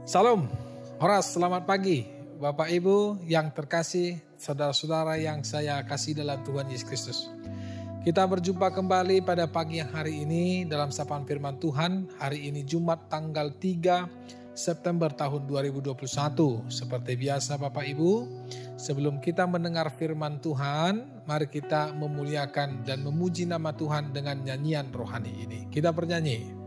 Salam, Horas, selamat pagi Bapak Ibu yang terkasih, saudara-saudara yang saya kasih dalam Tuhan Yesus Kristus. Kita berjumpa kembali pada pagi yang hari ini dalam sapaan firman Tuhan. Hari ini Jumat tanggal 3 September tahun 2021. Seperti biasa Bapak Ibu, sebelum kita mendengar firman Tuhan, mari kita memuliakan dan memuji nama Tuhan dengan nyanyian rohani ini. Kita bernyanyi.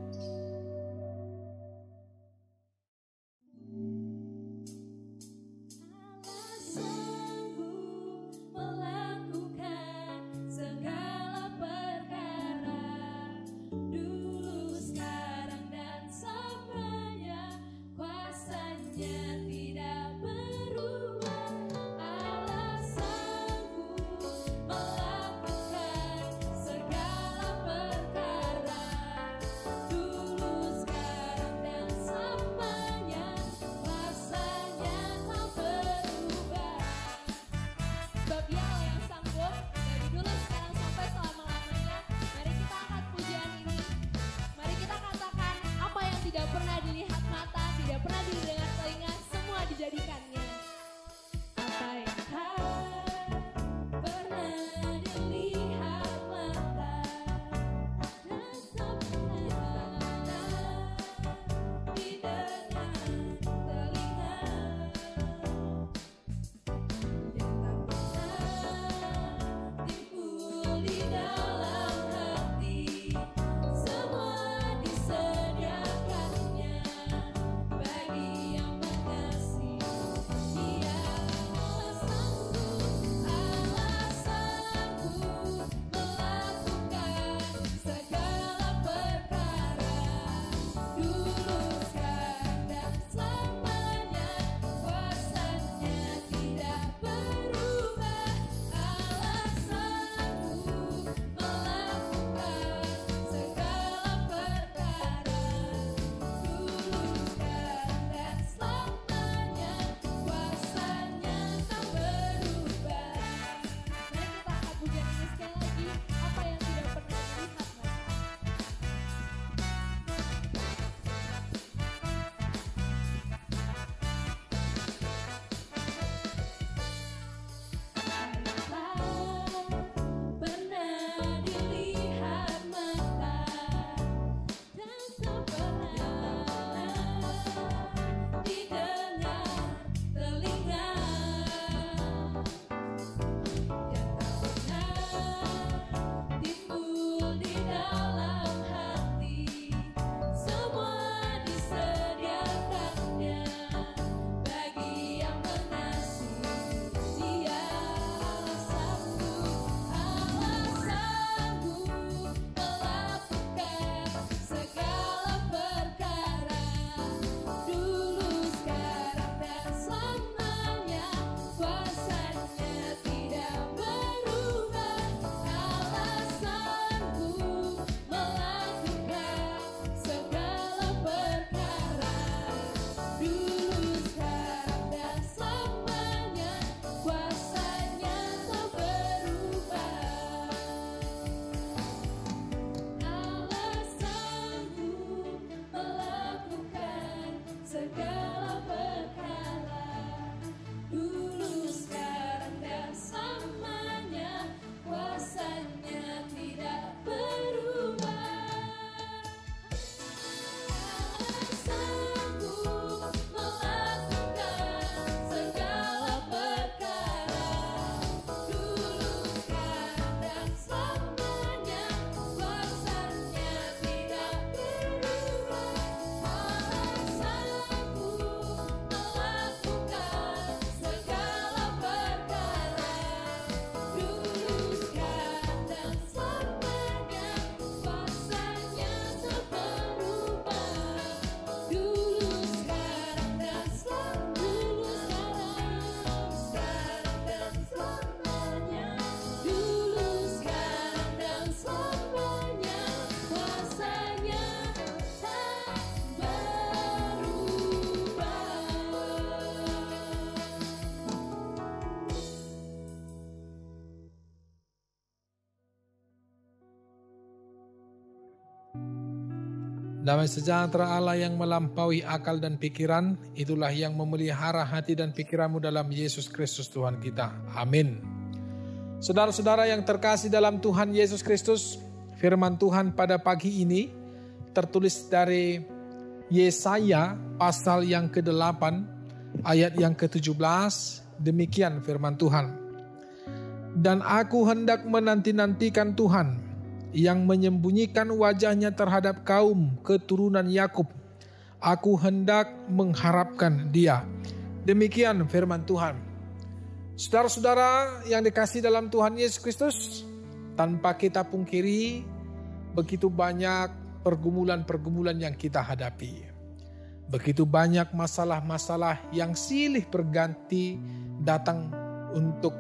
Damai sejahtera Allah yang melampaui akal dan pikiran, itulah yang memelihara hati dan pikiranmu dalam Yesus Kristus Tuhan kita. Amin. Saudara-saudara yang terkasih dalam Tuhan Yesus Kristus, firman Tuhan pada pagi ini tertulis dari Yesaya pasal yang ke-8 ayat yang ke-17. Demikian firman Tuhan. Dan aku hendak menanti-nantikan Tuhan yang menyembunyikan wajahnya terhadap kaum keturunan Yakub. Aku hendak mengharapkan Dia. Demikian firman Tuhan. Saudara-saudara yang dikasihi dalam Tuhan Yesus Kristus, tanpa kita pungkiri, begitu banyak pergumulan-pergumulan yang kita hadapi. Begitu banyak masalah-masalah yang silih berganti datang untuk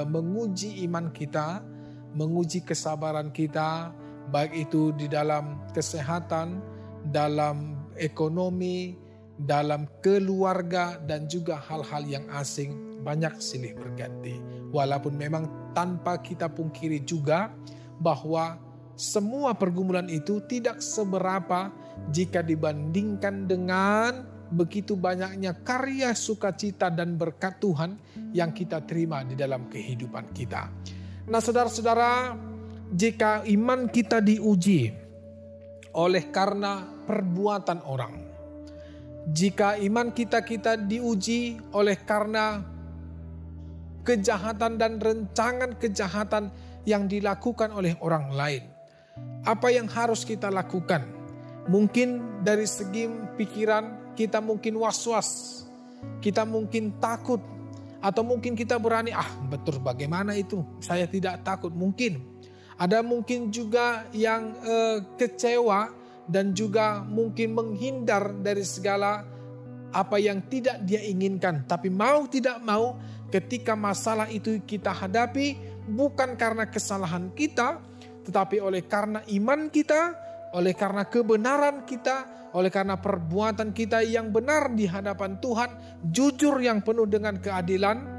menguji iman kita, menguji kesabaran kita, baik itu di dalam kesehatan, dalam ekonomi, dalam keluarga, dan juga hal-hal yang asing, banyak silih berganti. Walaupun memang tanpa kita pungkiri juga bahwa semua pergumulan itu tidak seberapa jika dibandingkan dengan begitu banyaknya karya sukacita dan berkat Tuhan yang kita terima di dalam kehidupan kita. Nah, saudara-saudara, jika iman kita diuji oleh karena perbuatan orang, jika iman kita diuji oleh karena kejahatan dan rancangan kejahatan yang dilakukan oleh orang lain, apa yang harus kita lakukan? Mungkin dari segi pikiran kita mungkin was-was, kita mungkin takut, atau mungkin kita berani, betul bagaimana itu, saya tidak takut. Mungkin ada mungkin juga yang kecewa dan juga mungkin menghindar dari segala apa yang tidak dia inginkan. Tapi mau tidak mau, ketika masalah itu kita hadapi, bukan karena kesalahan kita, tetapi oleh karena iman kita, oleh karena kebenaran kita, oleh karena perbuatan kita yang benar di hadapan Tuhan, jujur yang penuh dengan keadilan.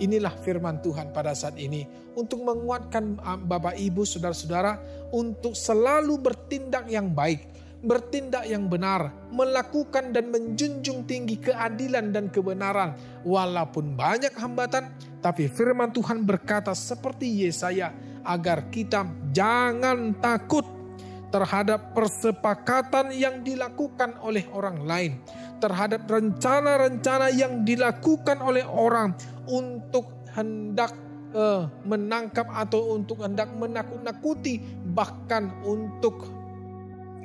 Inilah firman Tuhan pada saat ini untuk menguatkan Bapak Ibu Saudara-saudara untuk selalu bertindak yang baik, bertindak yang benar, melakukan dan menjunjung tinggi keadilan dan kebenaran. Walaupun banyak hambatan, tapi firman Tuhan berkata seperti Yesaya, agar kita jangan takut terhadap persepakatan yang dilakukan oleh orang lain, terhadap rencana-rencana yang dilakukan oleh orang untuk hendak menangkap atau untuk hendak menakut-nakuti, bahkan untuk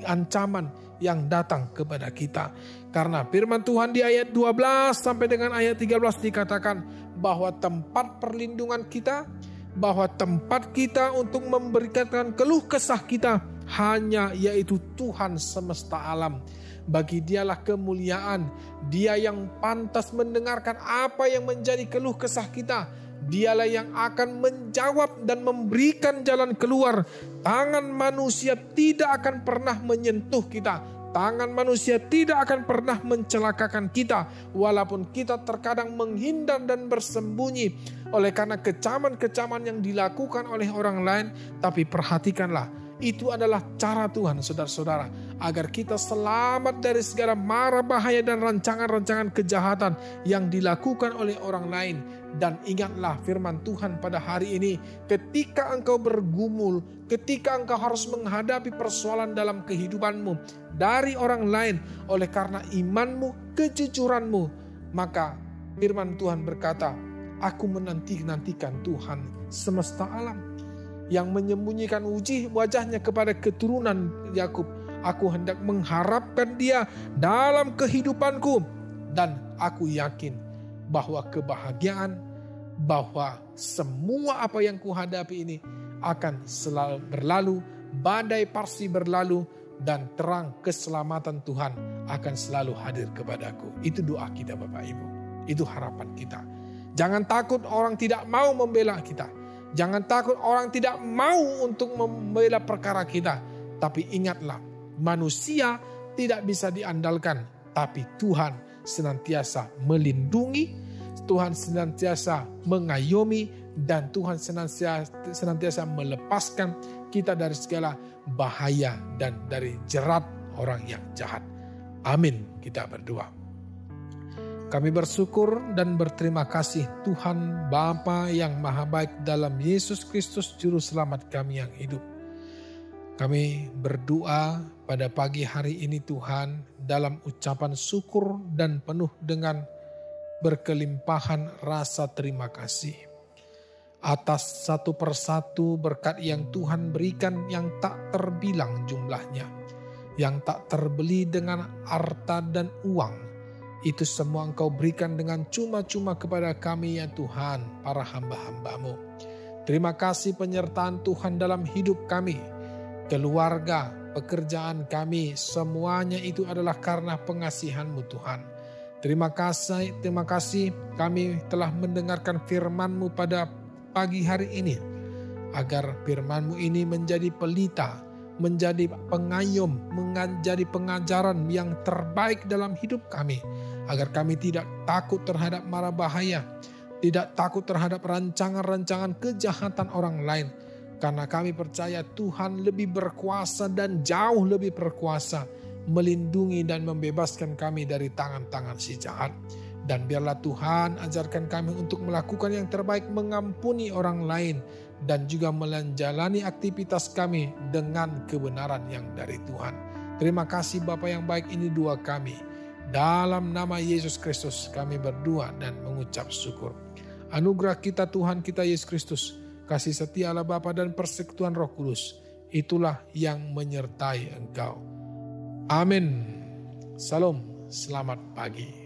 ancaman yang datang kepada kita. Karena firman Tuhan di ayat 12 sampai dengan ayat 13 dikatakan bahwa tempat perlindungan kita, bahwa tempat kita untuk memberikan keluh kesah kita hanya yaitu Tuhan semesta alam. Bagi Dialah kemuliaan, Dia yang pantas mendengarkan apa yang menjadi keluh kesah kita. Dialah yang akan menjawab dan memberikan jalan keluar. Tangan manusia tidak akan pernah menyentuh kita. Tangan manusia tidak akan pernah mencelakakan kita. Walaupun kita terkadang menghindar dan bersembunyi oleh karena kecaman-kecaman yang dilakukan oleh orang lain. Tapi perhatikanlah, itu adalah cara Tuhan, saudara-saudara, agar kita selamat dari segala mara bahaya dan rancangan-rancangan kejahatan yang dilakukan oleh orang lain. Dan ingatlah firman Tuhan pada hari ini, ketika engkau bergumul, ketika engkau harus menghadapi persoalan dalam kehidupanmu dari orang lain oleh karena imanmu, kejujuranmu, maka firman Tuhan berkata, aku menanti-nantikan Tuhan semesta alam yang menyembunyikan wajahnya kepada keturunan Yakub. Aku hendak mengharapkan Dia dalam kehidupanku, dan aku yakin bahwa kebahagiaan, bahwa semua apa yang kuhadapi ini akan selalu berlalu, badai pasti berlalu, dan terang keselamatan Tuhan akan selalu hadir kepadaku. Itu doa kita Bapak Ibu, itu harapan kita. Jangan takut orang tidak mau membela kita. Jangan takut orang tidak mau untuk membela perkara kita. Tapi ingatlah, manusia tidak bisa diandalkan. Tapi Tuhan senantiasa melindungi, Tuhan senantiasa mengayomi, dan Tuhan senantiasa melepaskan kita dari segala bahaya dan dari jerat orang yang jahat. Amin, kita berdoa. Kami bersyukur dan berterima kasih Tuhan Bapa yang Maha Baik dalam Yesus Kristus Juru Selamat kami yang hidup. Kami berdoa pada pagi hari ini Tuhan dalam ucapan syukur dan penuh dengan berkelimpahan rasa terima kasih. Atas satu persatu berkat yang Tuhan berikan yang tak terbilang jumlahnya, yang tak terbeli dengan harta dan uang. Itu semua Engkau berikan dengan cuma-cuma kepada kami ya Tuhan, para hamba-hamba-Mu. Terima kasih penyertaan Tuhan dalam hidup kami, keluarga, pekerjaan kami, semuanya itu adalah karena pengasihan-Mu Tuhan. Terima kasih kami telah mendengarkan firman-Mu pada pagi hari ini, agar firman-Mu ini menjadi pelita, menjadi pengayom, menjadi pengajaran yang terbaik dalam hidup kami, agar kami tidak takut terhadap mara bahaya, tidak takut terhadap rancangan-rancangan kejahatan orang lain, karena kami percaya Tuhan lebih berkuasa dan jauh lebih berkuasa melindungi dan membebaskan kami dari tangan-tangan si jahat. Dan biarlah Tuhan ajarkan kami untuk melakukan yang terbaik, mengampuni orang lain, dan juga menjalani aktivitas kami dengan kebenaran yang dari Tuhan. Terima kasih Bapa yang baik, ini doa kami. Dalam nama Yesus Kristus kami berdoa dan mengucap syukur. Anugerah kita Tuhan kita Yesus Kristus, kasih setia Allah Bapa dan persekutuan Roh Kudus, itulah yang menyertai engkau. Amin. Salam, selamat pagi.